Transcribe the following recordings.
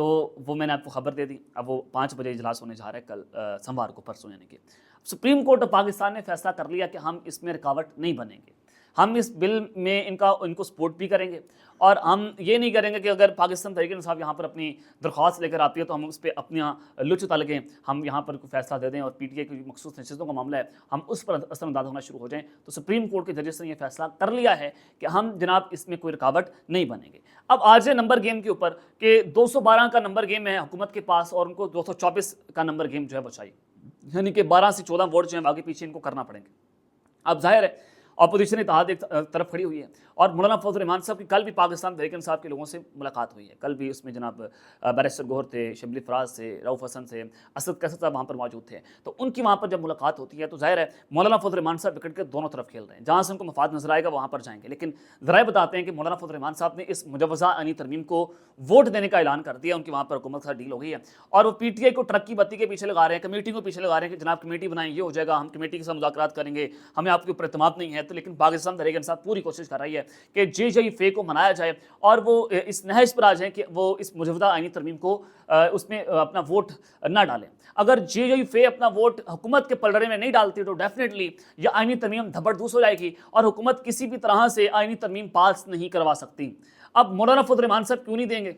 تو وہ میں نے آپ کو خبر دے دی. اب وہ 5 بجے اجلاس ہونے جا رہا ہے کل سوموار کو، پرسوں یعنی کہ. سپریم کورٹ آف پاکستان نے فیصلہ کر لیا کہ ہم اس میں رکاوٹ نہیں بنیں گے. ہم اس بل میں ان کو سپورٹ بھی کریں گے، اور ہم یہ نہیں کریں گے کہ اگر پاکستان تحریک انصاف یہاں پر اپنی درخواست لے کر آتی ہے تو ہم اس پہ اپنا لچ تلگیں، ہم یہاں پر کوئی فیصلہ دے دیں اور پی ٹی آئی کی مخصوص نشستوں کا معاملہ ہے ہم اس پر اثر انداز ہونا شروع ہو جائیں. تو سپریم کورٹ کے ججز نے یہ فیصلہ کر لیا ہے کہ ہم جناب اس میں کوئی رکاوٹ نہیں بنیں گے. اب آج ہے نمبر گیم کے اوپر کہ 212 کا نمبر گیم ہے حکومت کے پاس، اور ان کو 224 کا نمبر گیم جو ہے وہ چاہیے، یعنی کہ 12 سے 14 ووٹ جو ہیں آگے پیچھے ان کو کرنا پڑیں گے. اب ظاہر ہے اپوزیشن اتحاد ایک طرف کھڑی ہوئی ہے، اور مولانا فضل الرحمان صاحب کی کل بھی پاکستان تحریک انصاف کے لوگوں سے ملاقات ہوئی ہے. کل بھی اس میں جناب بیرسٹر گوہر تھے، شبلی فراز تھے، رؤف حسن تھے، اسد قیصر صاحب وہاں پر موجود تھے. تو ان کی وہاں پر جب ملاقات ہوتی ہے تو ظاہر ہے مولانا فضل الرحمان صاحب وکٹ کے دونوں طرف کھیل رہے ہیں، جہاں سے ان کو مفاد نظر آئے گا وہاں پر جائیں گے. لیکن ذرائع بتاتے ہیں کہ مولانا فضل الرحمان صاحب نے اس مجوزہ آئینی ترمیم کو ووٹ دینے کا اعلان کر دیا. ان کی وہاں پر حکومت کا ڈیل ہو گئی ہے، اور وہ پی ٹی آئی کو ٹرک کی بتی کے پیچھے لگا رہے ہیں، کمیٹی کو پیچھے لگا رہے ہیں کہ جناب کمیٹی بنائیں، یہ ہو جائے گا، ہم کمیٹی کے ساتھ مذاکرات کریں گے، ہمیں آپ کے اوپر اعتماد نہیں ہے. تو لیکن پاکستان تحریک انصاف پوری کوشش کر رہی ہے کہ JJE کو منایا جائے اور وہ اس نہج پر آ جائیں کہ وہ اس مجوزہ آئینی ترمیم کو اس میں اپنا ووٹ نہ ڈالیں. اگر JJE اپنا ووٹ حکومت کے پلڑے میں نہیں ڈالتی تو ڈیفینیٹلی یہ آئینی ترمیم دھبڑدوس ہو جائے گی، اور حکومت کسی بھی طرح سے آئینی ترمیم پاس نہیں کروا سکتی. اب مولانا فضل الرحمان صاحب کیوں نہیں دیں گے؟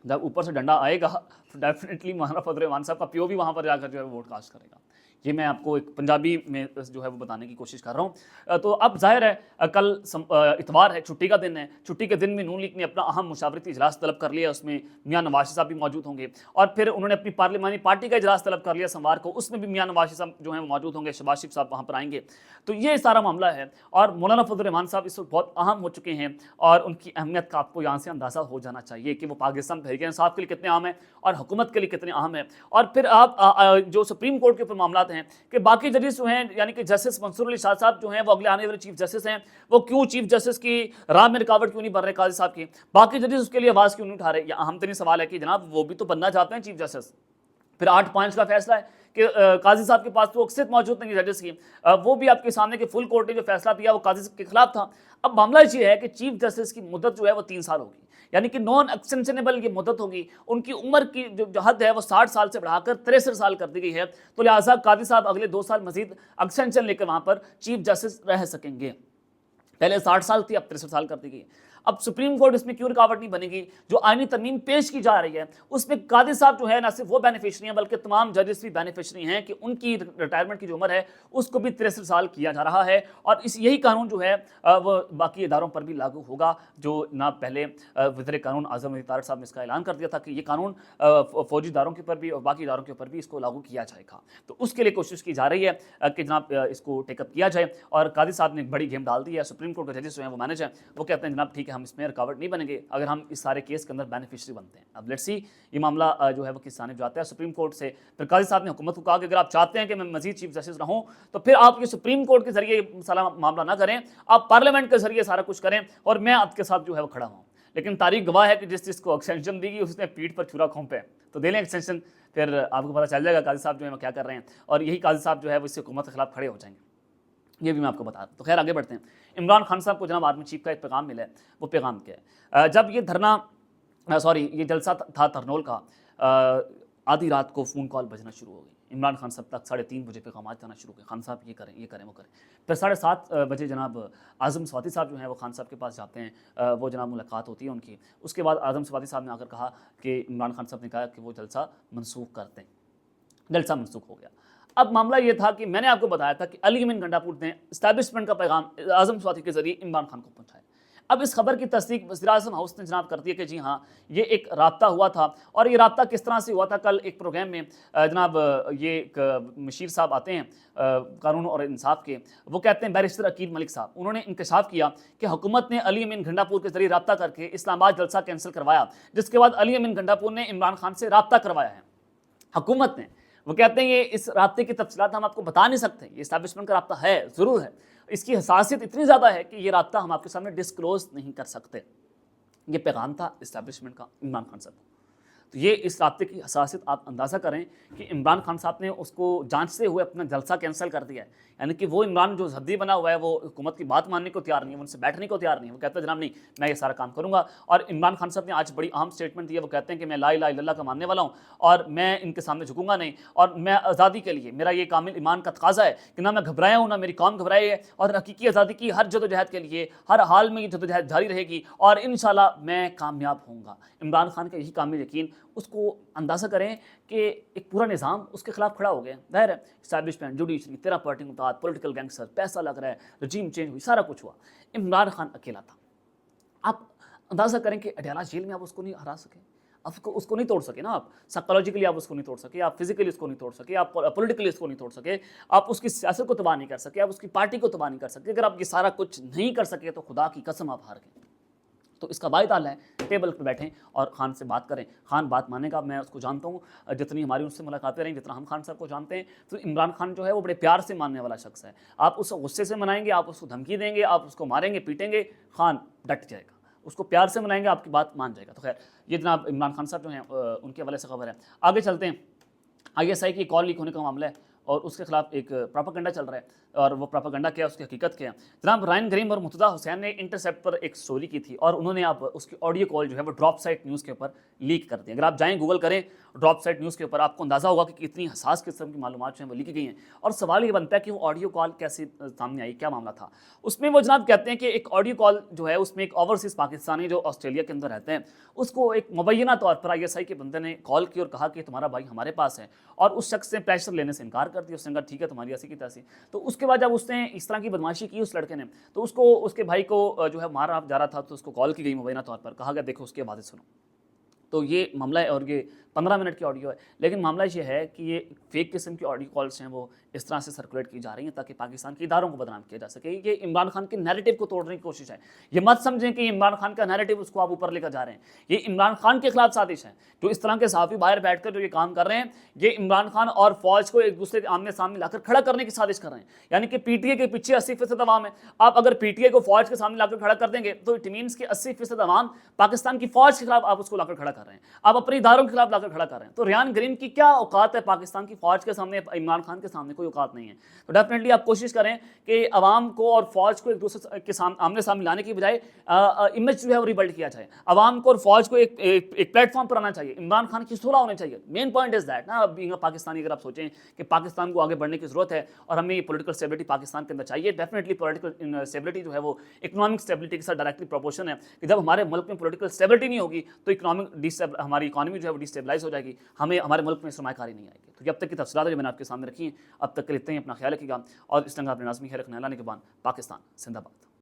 جب اوپر سے ڈنڈا آئے گا تو ڈیفینیٹلی مولانا فضل الرحمان صاحب کا پیو بھی وہاں پر جا کر جو ہے ووٹ کاسٹ کرے گا. یہ میں آپ کو ایک پنجابی میں جو ہے وہ بتانے کی کوشش کر رہا ہوں. تو اب ظاہر ہے کل اتوار ہے، چھٹی کا دن ہے. چھٹی کے دن میں نون لیگ نے اپنا اہم مشاورتی اجلاس طلب کر لیا، اس میں میاں نواز شریف صاحب بھی موجود ہوں گے، اور پھر انہوں نے اپنی پارلیمانی پارٹی کا اجلاس طلب کر لیا سوموار کو، اس میں بھی میاں نواز شریف صاحب جو ہیں وہ موجود ہوں گے، شہباز شریف صاحب وہاں پر آئیں گے. تو یہ سارا معاملہ ہے، اور مولانا فضل الرحمان صاحب اس وقت بہت اہم ہو چکے ہیں، اور ان کی اہمیت کا آپ کو یہاں سے اندازہ ہو جانا چاہیے کہ وہ پاکستان تحریک انصاف کے لیے کتنے اہم ہیں اور حکومت کے لیے کتنے اہم ہیں. اور پھر آپ جو سپریم کورٹ کے اوپر معاملات ہیں کہ باقی ججز جو ہیں، یعنی کہ جسٹس منصور علی شاہ صاحب جو ہیں وہ اگلے آنے والے چیف جسٹس ہیں، وہ کیوں چیف جسٹس کی راہ میں رکاوٹ کیوں نہیں بن رہے قاضی صاحب کی؟ باقی ججز اس کے لیے آواز کیوں نہیں اٹھا رہے؟ یہ اہم ترین سوال ہے کہ جناب وہ بھی تو بننا چاہتے ہیں چیف جسٹس. پھر 8 پوائنٹس کا فیصلہ ہے کہ قاضی صاحب کے پاس تو اکثریت موجود نہیں ججز کی، وہ بھی آپ کے سامنے کہ فل کورٹ نے جو فیصلہ دیا وہ قاضی صاحب کے خلاف تھا. اب معاملہ یہ ہے کہ چیف جسٹس کی مدت جو ہے وہ 3 سال ہوگی، یعنی کہ نان ایکسٹینشنیبل یہ مدت ہوگی. ان کی عمر کی جو حد ہے وہ 60 سال سے بڑھا کر 63 سال کر دی گئی ہے. تو لہٰذا قاضی صاحب اگلے 2 سال مزید ایکسٹینشن لے کر وہاں پر چیف جسٹس رہ سکیں گے. پہلے 60 سال تھی، اب 63 سال کر دی گئی. اب سپریم کورٹ اس میں کیوں رکاوٹ نہیں بنے گی؟ جو آئینی ترمیم پیش کی جا رہی ہے اس میں قاضی صاحب جو ہے نہ صرف وہ بینیفیشری ہیں بلکہ تمام ججز بھی بینیفیشری ہیں کہ ان کی ریٹائرمنٹ کی جو عمر ہے اس کو بھی 63 سال کیا جا رہا ہے. اور یہی قانون جو ہے وہ باقی اداروں پر بھی لاگو ہوگا. جو نہ پہلے وزیر قانون اعظم علی طارق صاحب نے اس کا اعلان کر دیا تھا کہ یہ قانون فوجی اداروں کے اوپر بھی اور باقی اداروں کے اوپر بھی اس کو لاگو کیا جائے گا. تو اس کے لیے کوشش کی جا رہی ہے کہ جناب اس کو ٹیک اپ کیا جائے. اور قاضی صاحب نے ایک بڑی گیم ڈال دی ہے. سپریم کورٹ کے ججز جو ہیں وہ مینج ہیں، وہ کہتے ہیں جناب ٹھیک ہے ہم اس میں رکاوٹ نہیں بنیں گے اگر ہم اس سارے کیس کے اندر بینیفیشری بنتے ہیں. اب لیٹس سی یہ معاملہ جو ہے وہ کس جانب جاتا ہے سپریم کورٹ سے. پھر قاضی صاحب نے حکومت کو کہا کہ اگر آپ چاہتے ہیں کہ میں مزید چیف جسٹس رہوں تو پھر آپ یہ سپریم کورٹ کے ذریعے مسئلہ معاملہ نہ کریں، آپ پارلیمنٹ کے ذریعے سارا کچھ کریں اور میں آپ کے ساتھ جو ہے وہ کھڑا ہوں. لیکن تاریخ گواہ ہے کہ جس کو ایکسٹینشن دی گئی اس نے پیٹھ پر چھرا کھونپے، تو دے لیں ایکسٹینشن، پھر آپ کو پتہ چل جائے گا قاضی صاحب جو ہے وہ کیا کر رہے ہیں. اور یہی قاضی صاحب جو ہے وہ اس سے حکومت کے خلاف کھڑے ہو جائیں گے. یہ بھی میں آپ کو بتا دوں. تو خیر آگے بڑھتے ہیں. عمران خان صاحب کو جناب آرمی چیف کا ایک پیغام ملا ہے. وہ پیغام کیا ہے؟ جب یہ جلسہ تھا ترنول کا، آدھی رات کو فون کال بجنا شروع ہو گئی. عمران خان صاحب تک 3:30 بجے پیغامات جانا شروع ہوئے، خان صاحب یہ کریں وہ کریں. پھر 7:30 بجے جناب اعظم سوادی صاحب جو ہیں وہ خان صاحب کے پاس جاتے ہیں، وہ جناب ملاقات ہوتی ہے ان کی. اس کے بعد اعظم سوادی صاحب نے آ کر کہا کہ عمران خان صاحب نے کہا کہ وہ جلسہ منسوخ کرتے ہیں. جلسہ منسوخ ہو گیا. اب معاملہ یہ تھا کہ میں نے آپ کو بتایا تھا کہ علی امین گنڈا پور نے اسٹیبلشمنٹ کا پیغام اعظم سوادی کے ذریعے عمران خان کو پہنچایا. اب اس خبر کی تصدیق وزیر اعظم ہاؤس نے جناب کر دی ہے کہ جی ہاں یہ ایک رابطہ ہوا تھا. اور یہ رابطہ کس طرح سے ہوا تھا؟ کل ایک پروگرام میں جناب یہ ایک مشیر صاحب آتے ہیں قانون اور انصاف کے، وہ کہتے ہیں بیرسٹر عقیل ملک صاحب، انہوں نے انکشاف کیا کہ حکومت نے علی امین گنڈا پور کے ذریعے رابطہ کر کے اسلام آباد جلسہ کینسل کروایا، جس کے بعد علی امین گنڈا پور نے عمران خان سے رابطہ کروایا ہے حکومت نے. وہ کہتے ہیں یہ اس رابطے کی تفصیلات ہم آپ کو بتا نہیں سکتے، یہ اسٹیبلشمنٹ کا رابطہ ہے، ضرور ہے، اس کی حساسیت اتنی زیادہ ہے کہ یہ رابطہ ہم آپ کے سامنے ڈسکلوز نہیں کر سکتے. یہ پیغام تھا اسٹیبلشمنٹ کا عمران خان صاحب. تو یہ اس رابطے کی حساسیت آپ اندازہ کریں کہ عمران خان صاحب نے اس کو جانچتے ہوئے اپنا جلسہ کینسل کر دیا ہے. یعنی کہ وہ عمران جو زدی بنا ہوا ہے وہ حکومت کی بات ماننے کو تیار نہیں ہے, ان سے بیٹھنے کو تیار نہیں ہے. وہ کہتا ہے جناب نہیں, میں یہ سارا کام کروں گا. اور عمران خان صاحب نے آج بڑی اہم سٹیٹمنٹ دی ہے. وہ کہتے ہیں کہ میں لا الہ الا اللہ کا ماننے والا ہوں اور میں ان کے سامنے جھکوں گا نہیں, اور میں آزادی کے لیے, میرا یہ کامل ایمان کا تقاضا ہے کہ نہ میں گھبرایا ہوں نہ میری قوم گھبرائی ہے, اور حقیقی آزادی کی ہر جدوجہد کے لیے ہر حال میں یہ جدوجہد جاری رہے گی اور انشاءاللہ میں کامیاب ہوں گا. عمران خان کا یہی کامل یقین. اس کو اندازہ کریں کہ ایک پورا نظام اس کے خلاف کھڑا ہو گیا. ظاہر ہے اسٹیبلشمنٹ, جوڈیشری, 13 پارٹی متعدد, پولیٹیکل گینگسٹر, پیسہ لگ رہا ہے, رجیم چینج ہوئی, سارا کچھ ہوا. عمران خان اکیلا تھا. آپ اندازہ کریں کہ اڈیالہ جیل میں آپ اس کو نہیں ہرا سکے, اس کو نہیں توڑ سکے نا. آپ سائیکالوجیکلی آپ اس کو نہیں توڑ سکے, آپ فزیکلی اس کو نہیں توڑ سکے, آپ پولیٹیکلی اس کو نہیں توڑ سکے, آپ اس کی سیاست کو تباہ نہیں کر سکے, آپ اس کی پارٹی کو تباہ نہیں کر سکے. اگر آپ یہ سارا کچھ نہیں کر سکے تو خدا کی قسم آپ ہار گئے. تو اس کا باعث حال ہے ٹیبل پہ بیٹھیں اور خان سے بات کریں. خان بات مانے گا, میں اس کو جانتا ہوں, جتنی ہماری اس سے ملاقاتیں رہیں, جتنا ہم خان صاحب کو جانتے ہیں, تو عمران خان جو ہے وہ بڑے پیار سے ماننے والا شخص ہے. آپ اس کو غصے سے منائیں گے, آپ اس کو دھمکی دیں گے, آپ اس کو ماریں گے, پیٹیں گے, خان ڈٹ جائے گا. اس کو پیار سے منائیں گے, آپ کی بات مان جائے گا. تو خیر یہ جناب عمران خان صاحب جو ہیں ان کے حوالے سے خبر ہے. آگے چلتے ہیں. ISI کی کال لیک ہونے کا معاملہ ہے اور اس کے خلاف ایک پروپیگنڈا چل رہا ہے, اور وہ پروپیگنڈا کیا ہے, اس کی حقیقت کیا ہے. جناب رائن گریم اور مرتضیٰ حسین نے انٹرسیپٹ پر ایک سٹوری کی تھی اور انہوں نے اب اس کی آڈیو کال جو ہے وہ ڈراپ سائٹ نیوز کے اوپر لیک کر دی. اگر آپ جائیں گوگل کریں ڈراپ سائٹ نیوز کے اوپر, آپ کو اندازہ ہوگا کہ کتنی حساس قسم کی معلومات جو ہیں وہ لیک گئی ہیں. اور سوال یہ بنتا ہے کہ وہ آڈیو کال کیسے سامنے آئی, کیا معاملہ تھا. اس میں وہ جناب کہتے ہیں کہ ایک آڈیو کال جو ہے اس میں ایک اوورسیز پاکستانی جو آسٹریلیا کے اندر رہتے ہیں, اس کو ایک مبینہ طور پر ISI کے بندے نے کال کی اور کہا کہ تمہارا بھائی ہمارے پاس ہے, اور اس شخص سے پریشر لینے سے انکار کر دیا. اس نے کہا ٹھیک ہے تمہاری ایسی کی تیسی. تو اس کے بعد جب اس نے اس طرح کی بدماشی کی اس لڑکے نے, تو اس کو اس کے بھائی کو جو ہے مارا جا رہا تھا, تو اس کو کال کی گئی مبینہ طور پر, کہا گیا دیکھو اس کی آوازیں سنو. تو یہ معاملہ ہے اور یہ 15 منٹ کی آڈیو ہے. لیکن معاملہ یہ ہے کہ یہ فیک قسم کی آڈیو کالس ہیں وہ اس طرح سے سرکولیٹ کی جا رہی ہیں تاکہ پاکستان کے اداروں کو بدنام کیا جا سکے. یہ عمران خان کے نیریٹو کو توڑنے کی کوشش ہے. یہ مت سمجھیں کہ عمران خان کا نیریٹو اس کو آپ اوپر لے کر جا رہے ہیں. یہ عمران خان کے خلاف سازش ہے. جو اس طرح کے صحافی باہر بیٹھ کر جو یہ کام کر رہے ہیں, یہ عمران خان اور فوج کو ایک دوسرے کے آمنے سامنے لا کر کھڑا کرنے کی سازش کر رہے ہیں. یعنی کہ PTI کے پیچھے 80% عوام ہے. آپ اگر PTI کو فوج کے سامنے لا کر کھڑا کر دیں گے تو اٹ مینس کہ 80% عوام پاکستان کی فوج کے خلاف آپ اس کو لا کر کھڑا کر رہے ہیں, آپ اپنے اداروں کے خلاف لا کر کھڑا کر رہے ہیں. تو ریان گرین کی کیا اوقات ہے پاکستان کی فوج کے سامنے, عمران خان کے سامنے کوئی اوقات نہیں ہے. تو ڈیفینیٹلی آپ کوشش کریں کہ عوام کو اور فوج کو ایک دوسرے کے آمنے سامنے لانے کی بجائے امیج جو ہے وہ ریبلڈ کیا جائے. عوام کو اور فوج کو ایک پلیٹ فارم پر آنا چاہیے. عمران خان کی صلح ہونی چاہیے. مین پوائنٹ از دیٹ نا. بینگ اے پاکستانی اگر آپ سوچیں کہ پاکستان کو آگے بڑھنے کی ضرورت ہے اور ہمیں یہ پولیٹیکل اسٹیبلٹی پاکستان کے اندر چاہیے, ڈیفینیٹلی پولیٹیکل اسٹیبلٹی جو ہے وہ اکنامک اسٹیبلٹی کے ساتھ ڈائریکٹلی پروپورشن ہے. کہ جب ہمارے ملک میں پولیٹیکل اسٹیبلٹی نہیں ہوگی تو ہماری اکانومی جو ہے وہ ڈیسٹیبلائز ہو جائے گی, ہمیں ہمارے ملک میں سرمایہ کاری نہیں آئے گی. تو جب تک کی تفصیلات جو میں نے آپ کے سامنے رکھی ہیں, اب تک کے لیے اتنے ہی. اپنا خیال رکھیے گا اور اس طرح اپنے ناظمین خیر رکھنے لانے کے بعد پاکستان زندہ باد.